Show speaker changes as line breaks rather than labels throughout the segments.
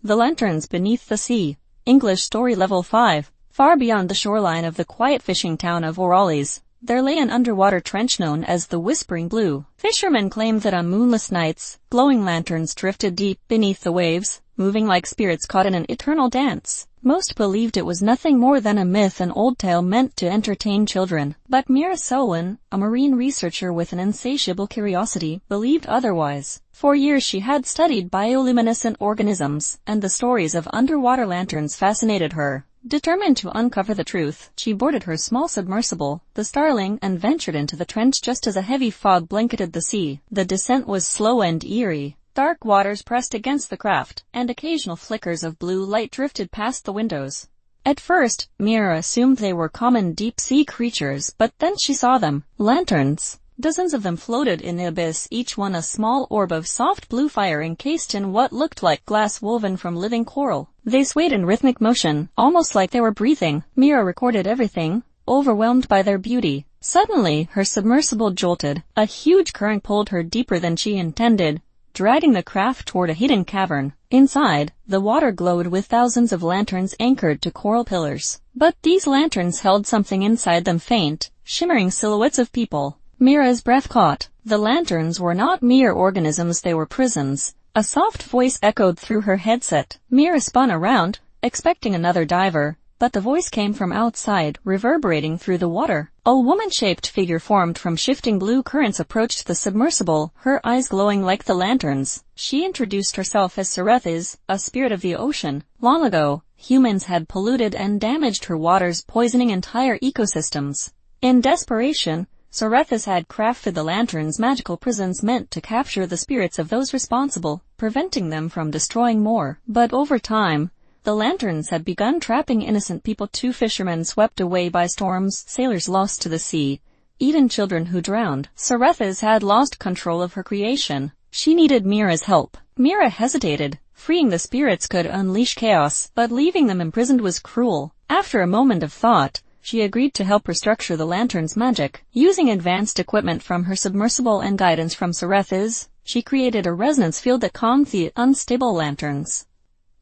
The Lanterns Beneath the Sea. English Story Level 5. Far beyond the shoreline of the quiet fishing town of Orleans, there lay an underwater trench known as the Whispering Blue. Fishermen claimed that on moonless nights, glowing lanterns drifted deep beneath the waves, moving like spirits caught in an eternal dance. Most believed it was nothing more than a myth, an old tale meant to entertain children. But Mira Selwyn, a marine researcher with an insatiable curiosity, believed otherwise. For years she had studied bioluminescent organisms, and the stories of underwater lanterns fascinated her. Determined to uncover the truth, she boarded her small submersible, the Starling, and ventured into the trench just as a heavy fog blanketed the sea. The descent was slow and eerie. Dark waters pressed against the craft, and occasional flickers of blue light drifted past the windows. At first, Mira assumed they were common deep-sea creatures, but then she saw them. Lanterns. Dozens of them floated in the abyss, each one a small orb of soft blue fire encased in what looked like glass woven from living coral. They swayed in rhythmic motion, almost like they were breathing. Mira recorded everything, overwhelmed by their beauty. Suddenly, her submersible jolted. A huge current pulled her deeper than she intended, dragging the craft toward a hidden cavern. Inside, the water glowed with thousands of lanterns anchored to coral pillars. But these lanterns held something inside them, faint, shimmering silhouettes of people. Mira's breath caught. The lanterns were not mere organisms, they were prisons. A soft voice echoed through her headset. Mira spun around, expecting another diver, but the voice came from outside, reverberating through the water. A woman-shaped figure formed from shifting blue currents approached the submersible, her eyes glowing like the lanterns. She introduced herself as Cerethis, a spirit of the ocean. Long ago, humans had polluted and damaged her waters, poisoning entire ecosystems. In desperation, Cerethis had crafted the lanterns, magical prisons meant to capture the spirits of those responsible, preventing them from destroying more. But over time, the lanterns had begun trapping innocent people too. Fishermen swept away by storms, sailors lost to the sea, even children who drowned. Cerethis had lost control of her creation. She needed Mira's help. Mira hesitated. Freeing the spirits could unleash chaos, but leaving them imprisoned was cruel. After a moment of thought, she agreed to help restructure the lantern's magic. Using advanced equipment from her submersible and guidance from Cerethis, she created a resonance field that calmed the unstable lanterns.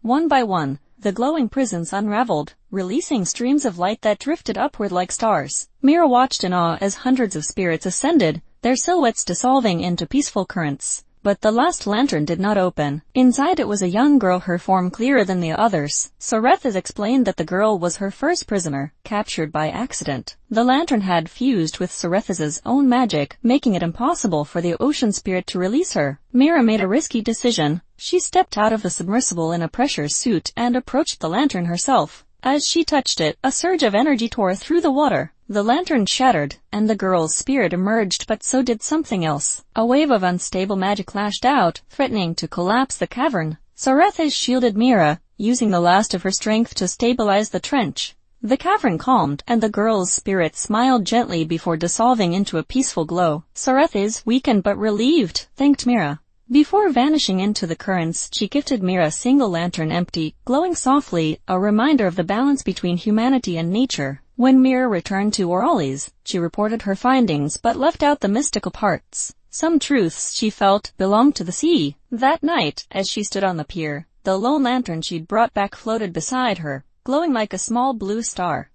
One by one, the glowing prisons unraveled, releasing streams of light that drifted upward like stars. Mira watched in awe as hundreds of spirits ascended, their silhouettes dissolving into peaceful currents. But the last lantern did not open. Inside it was a young girl, her form clearer than the others. Cerethis explained that the girl was her first prisoner, captured by accident. The lantern had fused with Cerethis' own magic, making it impossible for the ocean spirit to release her. Mira made a risky decision. She stepped out of the submersible in a pressure suit and approached the lantern herself. As she touched it, a surge of energy tore through the water. The lantern shattered, and the girl's spirit emerged, but so did something else. A wave of unstable magic lashed out, threatening to collapse the cavern. Cerethis shielded Mira, using the last of her strength to stabilize the trench. The cavern calmed, and the girl's spirit smiled gently before dissolving into a peaceful glow. Cerethis, weakened but relieved, thanked Mira. Before vanishing into the currents, she gifted Mira a single lantern, empty, glowing softly, a reminder of the balance between humanity and nature. When Mira returned to Orleans, she reported her findings but left out the mystical parts. Some truths, she felt, belonged to the sea. That night, as she stood on the pier, the lone lantern she'd brought back floated beside her, glowing like a small blue star.